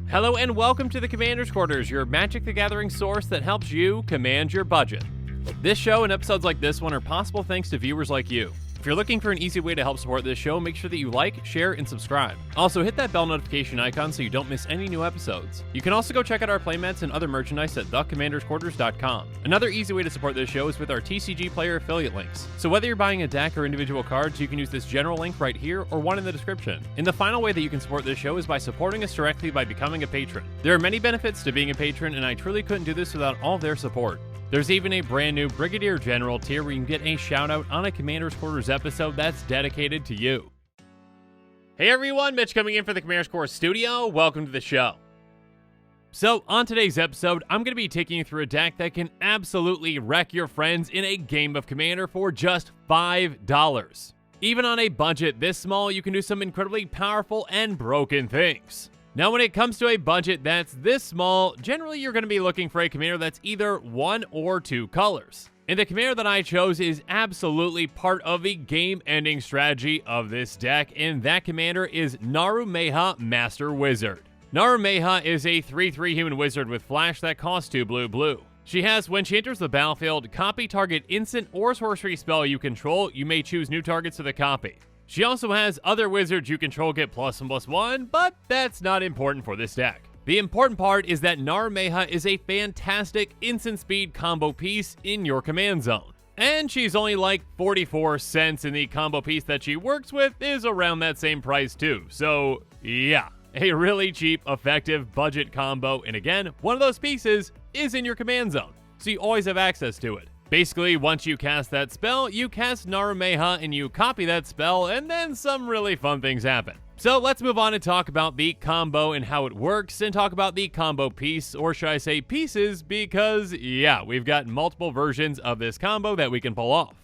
Hello and welcome to the Commander's Quarters, your Magic the Gathering source that helps you command your budget. This show and episodes like this one are possible thanks to viewers like you. If you're looking for an easy way to help support this show, make sure that you like, share, and subscribe. Also, hit that bell notification icon so you don't miss any new episodes. You can also go check out our playmats and other merchandise at thecommandersquarters.com. Another easy way to support this show is with our TCG Player affiliate links. So whether you're buying a deck or individual cards, you can use this general link right here or one in the description. And the final way that you can support this show is by supporting us directly by becoming a patron. There are many benefits to being a patron, and I truly couldn't do this without all their support. There's even a brand new Brigadier General tier where you can get a shout out on a Commander's Quarters episode that's dedicated to you. Hey everyone, Mitch coming in for the Commander's Quarters studio. Welcome to the show. So on today's episode, I'm going to be taking you through a deck that can absolutely wreck your friends in a game of Commander for just $5. Even on a budget this small, you can do some incredibly powerful and broken things. Now, when it comes to a budget that's this small, generally you're going to be looking for a commander that's either one or two colors. And the commander that I chose is absolutely part of the game-ending strategy of this deck, and that commander is Narumeha Master Wizard. Narumeha is a 3/3 human wizard with flash that costs 2 blue. She has, when she enters the battlefield, copy target instant or sorcery spell you control. You may choose new targets to the copy. She also has other wizards you control get +1/+1, but that's not important for this deck. The important part is that Narumeha is a fantastic instant speed combo piece in your command zone. And she's only like 44 cents, and the combo piece that she works with is around that same price too. So yeah, a really cheap, effective budget combo, and again, one of those pieces is in your command zone, so you always have access to it. Basically, once you cast that spell, you cast Narumeha and you copy that spell, and then some really fun things happen. So let's move on and talk about the combo and how it works, and talk about the combo piece, or should I say pieces, because yeah, we've got multiple versions of this combo that we can pull off.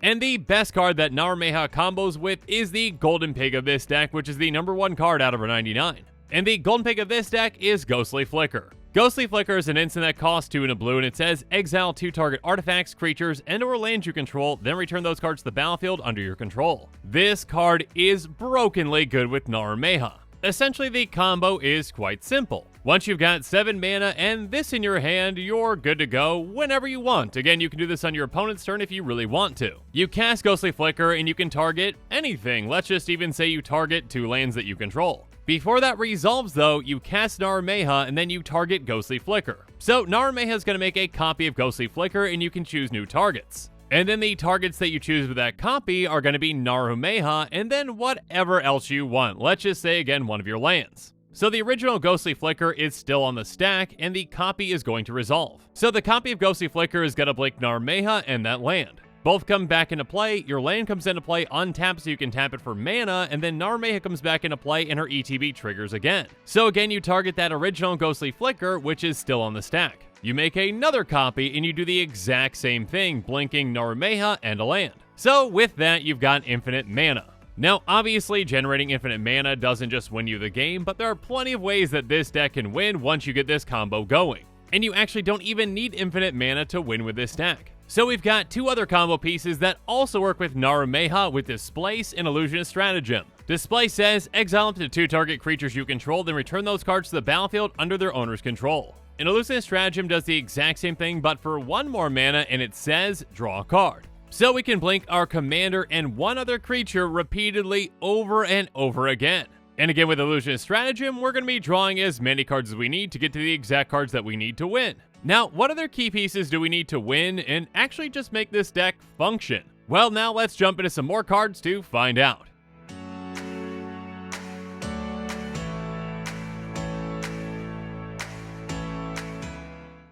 And the best card that Narumeha combos with is the Golden Pig of this deck, which is the #1 card out of her 99. And the Golden Pig of this deck is Ghostly Flicker. Ghostly Flicker is an instant that costs 2 and a blue, and it says exile 2 target artifacts, creatures, and/or lands you control, then return those cards to the battlefield under your control. This card is brokenly good with Narumeha. Essentially, the combo is quite simple. Once you've got 7 mana and this in your hand, you're good to go whenever you want. Again, you can do this on your opponent's turn if you really want to. You cast Ghostly Flicker and you can target anything. Let's just even say you target 2 lands that you control. Before that resolves though, you cast Narumeha and then you target Ghostly Flicker. So Narumeha is going to make a copy of Ghostly Flicker and you can choose new targets. And then the targets that you choose with that copy are going to be Narumeha and then whatever else you want. Let's just say again one of your lands. So the original Ghostly Flicker is still on the stack, and the copy is going to resolve. So the copy of Ghostly Flicker is going to blink Narumeha and that land. Both come back into play, your land comes into play untapped so you can tap it for mana, and then Narumeha comes back into play and her ETB triggers again. So again, you target that original Ghostly Flicker, which is still on the stack. You make another copy, and you do the exact same thing, blinking Narumeha and a land. So with that, you've got infinite mana. Now, obviously, generating infinite mana doesn't just win you the game, but there are plenty of ways that this deck can win once you get this combo going. And you actually don't even need infinite mana to win with this deck. So we've got 2 other combo pieces that also work with Narumeha with Displace and Illusionist Stratagem. Displace says, exile up to 2 target creatures you control, then return those cards to the battlefield under their owner's control. And Illusionist Stratagem does the exact same thing, but for 1 more mana, and it says, draw a card. So we can blink our commander and 1 other creature repeatedly over and over again. And again, with Illusionist Stratagem, we're going to be drawing as many cards as we need to get to the exact cards that we need to win. Now, what other key pieces do we need to win and actually just make this deck function? Well, now let's jump into some more cards to find out.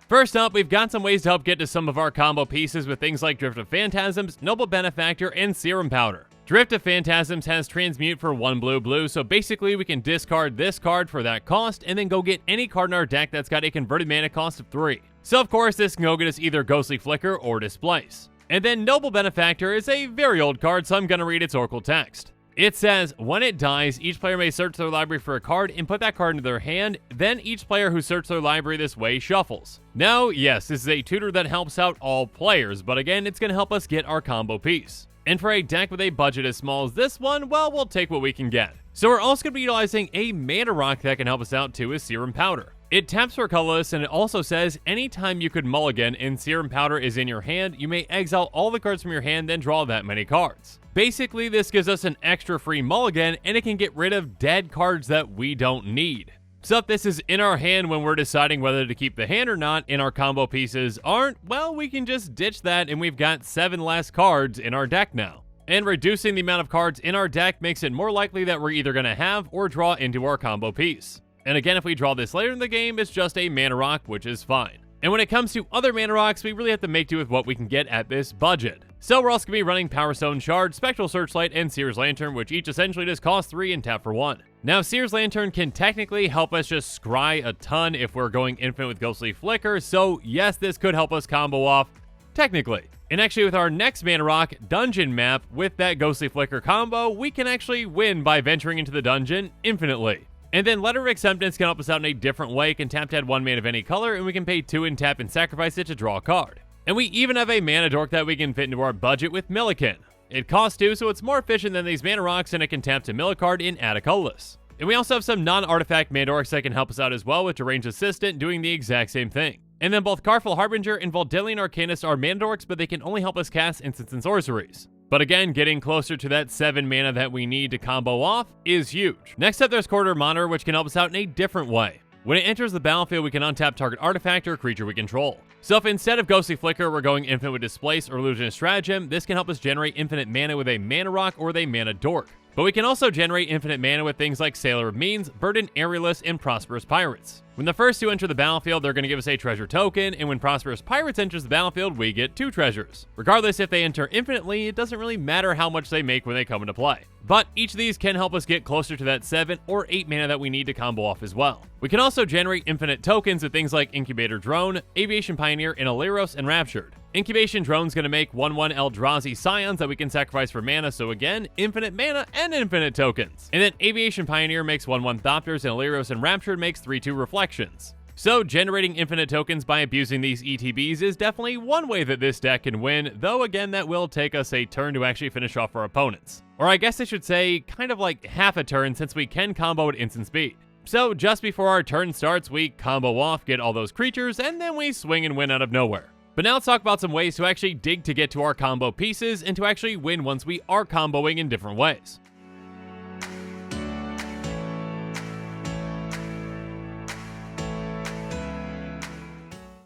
First up, we've got some ways to help get to some of our combo pieces with things like Drift of Phantasms, Noble Benefactor, and Serum Powder. Drift of Phantasms has Transmute for 1 blue, so basically we can discard this card for that cost and then go get any card in our deck that's got a converted mana cost of 3. So of course this can go get us either Ghostly Flicker or Displace. And then Noble Benefactor is a very old card, so I'm going to read its Oracle text. It says, when it dies, each player may search their library for a card and put that card into their hand, then each player who searched their library this way shuffles. Now, yes, this is a tutor that helps out all players, but again, it's going to help us get our combo piece. And for a deck with a budget as small as this one, well, we'll take what we can get. So we're also going to be utilizing a mana rock that can help us out too, is Serum Powder. It taps for colorless, and it also says anytime you could mulligan and Serum Powder is in your hand, you may exile all the cards from your hand, then draw that many cards. Basically, this gives us an extra free mulligan, and it can get rid of dead cards that we don't need. So if this is in our hand when we're deciding whether to keep the hand or not, and our combo pieces aren't, well, we can just ditch that, and we've got 7 less cards in our deck now. And reducing the amount of cards in our deck makes it more likely that we're either going to have or draw into our combo piece. And again, if we draw this later in the game, it's just a mana rock, which is fine. And when it comes to other mana rocks, we really have to make do with what we can get at this budget. So we're also going to be running Power Stone Shard, Spectral Searchlight, and Seer's Lantern, which each essentially just cost 3 and tap for 1. Now, Seer's Lantern can technically help us just scry a ton if we're going infinite with Ghostly Flicker, so yes, this could help us combo off, technically. And actually, with our next mana rock, Dungeon Map, with that Ghostly Flicker combo, we can actually win by venturing into the dungeon infinitely. And then Letter of Acceptance can help us out in a different way. It can tap to add 1 mana of any color, and we can pay 2 and tap and sacrifice it to draw a card. And we even have a mana dork that we can fit into our budget with Milliken. It costs 2, so it's more efficient than these mana rocks, and it can tap to mill a card and add a colorless. And we also have some non-artifact mana dorks that can help us out as well, with Deranged Assistant doing the exact same thing. And then both Carful Harbinger and Valdelian Arcanist are mana dorks, but they can only help us cast instants and sorceries. But again, getting closer to that 7 mana that we need to combo off is huge. Next up, there's Corridor Monitor, which can help us out in a different way. When it enters the battlefield, we can untap target artifact or creature we control. So if instead of Ghostly Flicker, we're going infinite with Displace or Illusionist Stratagem, this can help us generate infinite mana with a mana rock or with a mana dork. But we can also generate infinite mana with things like Sailor of Means, Burden Aerialist, and Prosperous Pirates. When the first 2 enter the battlefield, they're going to give us a treasure token, and when Prosperous Pirates enters the battlefield, we get 2 treasures. Regardless if they enter infinitely, it doesn't really matter how much they make when they come into play. But each of these can help us get closer to that 7 or 8 mana that we need to combo off as well. We can also generate infinite tokens with things like Incubator Drone, Aviation Pioneer, and Aleros Enraptured. Incubation Drone's going to make 1/1 Eldrazi Scions that we can sacrifice for mana, so again, infinite mana and infinite tokens. And then Aviation Pioneer makes 1/1 Thopters, and Aleros Enraptured makes 3/2 Reflections. So generating infinite tokens by abusing these ETBs is definitely one way that this deck can win, though again, that will take us a turn to actually finish off our opponents. Or I guess I should say, kind of like half a turn, since we can combo at instant speed. So just before our turn starts, we combo off, get all those creatures, and then we swing and win out of nowhere. But now let's talk about some ways to actually dig to get to our combo pieces and to actually win once we are comboing in different ways.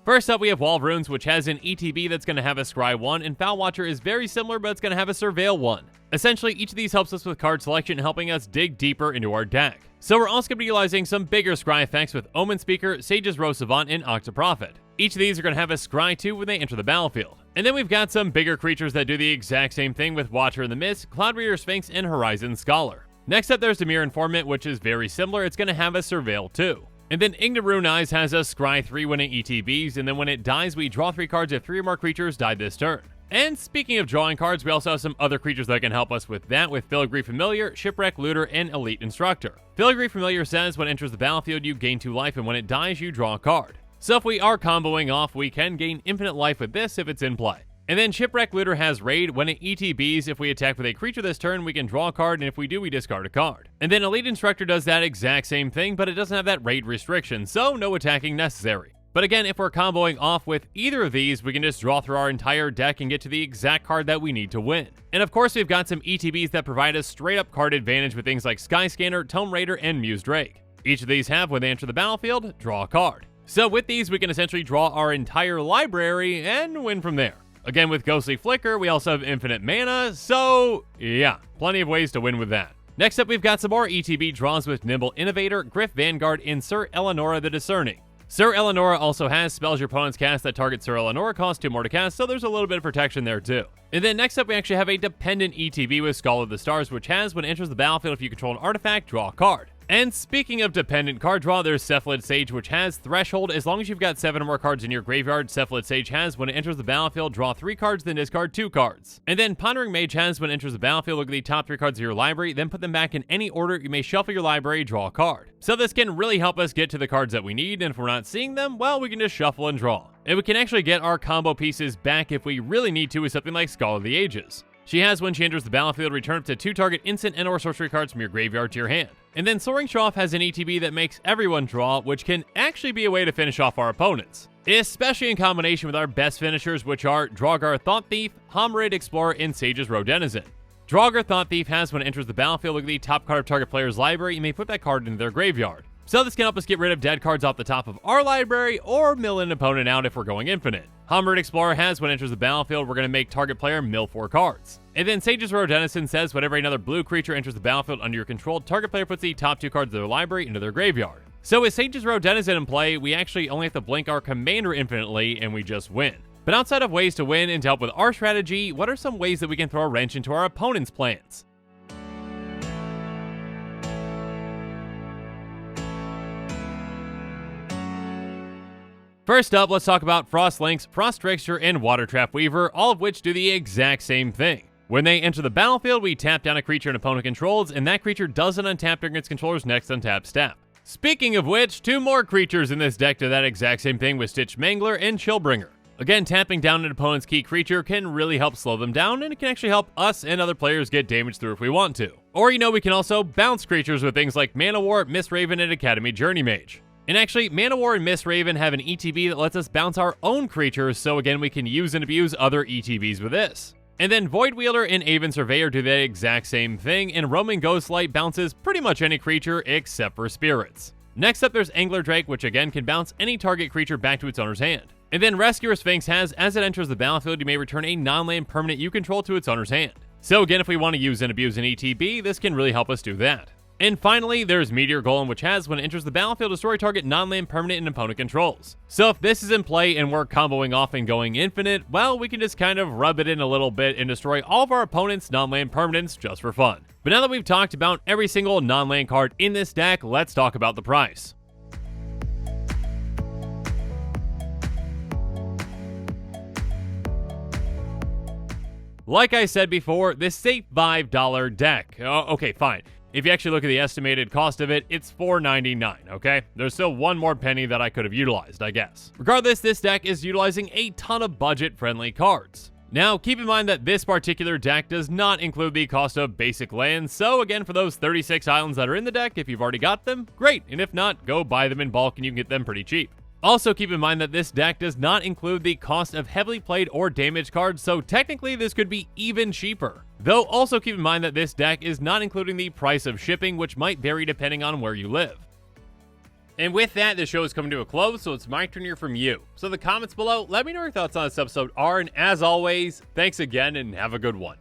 First up, we have Wall of Runes, which has an ETB that's going to have a Scry 1, and Foul Watcher is very similar, but it's going to have a Surveil 1. Essentially, each of these helps us with card selection, helping us dig deeper into our deck. So we're also going to be utilizing some bigger Scry effects with Omen Speaker, Sage's Rose Savant, and Octoprophet. Each of these are going to have a Scry 2 when they enter the battlefield. And then we've got some bigger creatures that do the exact same thing with Watcher in the Mist, Cloud Reader Sphinx, and Horizon Scholar. Next up, there's Dimir Informant, which is very similar. It's going to have a Surveil 2. And then Ignorune Eyes has a Scry 3 when it ETBs, and then when it dies, we draw 3 cards if 3 or more creatures died this turn. And speaking of drawing cards, we also have some other creatures that can help us with that, with Filigree Familiar, Shipwreck Looter, and Elite Instructor. Filigree Familiar says when it enters the battlefield, you gain 2 life, and when it dies, you draw a card. So if we are comboing off, we can gain infinite life with this if it's in play. And then Shipwreck Looter has Raid. When it ETBs, if we attack with a creature this turn, we can draw a card, and if we do, we discard a card. And then Elite Instructor does that exact same thing, but it doesn't have that Raid restriction, so no attacking necessary. But again, if we're comboing off with either of these, we can just draw through our entire deck and get to the exact card that we need to win. And of course, we've got some ETBs that provide us straight up card advantage with things like Skyscanner, Tome Raider, and Muse Drake. Each of these have, when they enter the battlefield, draw a card. So with these, we can essentially draw our entire library and win from there. Again, with Ghostly Flicker, we also have infinite mana, so yeah, plenty of ways to win with that. Next up, we've got some more ETB draws with Nimble Innovator, Griff Vanguard, and Sir Eleonora the Discerning. Sir Eleonora also has spells your opponents cast that target Sir Eleonora cost 2 more to cast, so there's a little bit of protection there too. And then next up, we actually have a dependent ETB with Skull of the Stars, which has, when it enters the battlefield, if you control an artifact, draw a card. And speaking of dependent card draw, there's Cephalid Sage, which has Threshold. As long as you've got 7 or more cards in your graveyard, Cephalid Sage has, when it enters the battlefield, draw 3 cards, then discard 2 cards. And then Pondering Mage has, when it enters the battlefield, look at the top 3 cards of your library, then put them back in any order. You may shuffle your library, draw a card. So this can really help us get to the cards that we need, and if we're not seeing them, well, we can just shuffle and draw. And we can actually get our combo pieces back if we really need to with something like Scholar of the Ages. She has, when she enters the battlefield, return up to 2 target instant and/or sorcery cards from your graveyard to your hand. And then Soaring Show-Off has an ETB that makes everyone draw, which can actually be a way to finish off our opponents, especially in combination with our best finishers, which are Draugr Thought Thief, Homarade Explorer, and Sage's Road Denizen. Draugr Thought Thief has, when it enters the battlefield, look at the top card of target player's library. You may put that card into their graveyard. So this can help us get rid of dead cards off the top of our library or mill an opponent out if we're going infinite. Homarade Explorer has, when it enters the battlefield, we're going to make target player mill 4 cards. And then Sage's Road Denizen says, whenever another blue creature enters the battlefield under your control, target player puts the top 2 cards of their library into their graveyard. So with Sage's Road Denizen in play, we actually only have to blink our commander infinitely and we just win. But outside of ways to win and to help with our strategy, what are some ways that we can throw a wrench into our opponent's plans? First up, let's talk about Frost Lynx, Frost Trickster, and Water Trap Weaver, all of which do the exact same thing. When they enter the battlefield, we tap down a creature an opponent controls, and that creature doesn't untap during its controller's next untap step. Speaking of which, 2 more creatures in this deck do that exact same thing with Stitch Mangler and Chillbringer. Again, tapping down an opponent's key creature can really help slow them down, and it can actually help us and other players get damage through if we want to. Or, we can also bounce creatures with things like Mana War, Mist Raven, and Academy Journey Mage. And actually, Mana War and Mist Raven have an ETB that lets us bounce our own creatures, so again, we can use and abuse other ETBs with this. And then Void Wheeler and Aven Surveyor do that exact same thing, and Roaming Ghostlight bounces pretty much any creature except for spirits. Next up, there's Angler Drake, which again can bounce any target creature back to its owner's hand. And then Rescuer Sphinx has, as it enters the battlefield, you may return a non-land permanent you control to its owner's hand. So again, if we want to use and abuse an ETB, this can really help us do that. And finally, there's Meteor Golem, which has, when it enters the battlefield, destroy target non-land permanent an opponent controls. So if this is in play and we're comboing off and going infinite, well, we can just kind of rub it in a little bit and destroy all of our opponent's non-land permanents just for fun. But now that we've talked about every single non-land card in this deck, let's talk about the price. Like I said before, this is a $5 deck. Okay, fine. If you actually look at the estimated cost of it, it's $4.99, okay? There's still one more penny that I could have utilized, I guess. Regardless, this deck is utilizing a ton of budget-friendly cards. Now, keep in mind that this particular deck does not include the cost of basic lands, so again, for those 36 islands that are in the deck, if you've already got them, great, and if not, go buy them in bulk and you can get them pretty cheap. Also, keep in mind that this deck does not include the cost of heavily played or damaged cards, so technically this could be even cheaper. Though, also keep in mind that this deck is not including the price of shipping, which might vary depending on where you live. And with that, the show is coming to a close, so it's my turn to hear from you. So the comments below, let me know your thoughts on this episode are, and as always, thanks again and have a good one.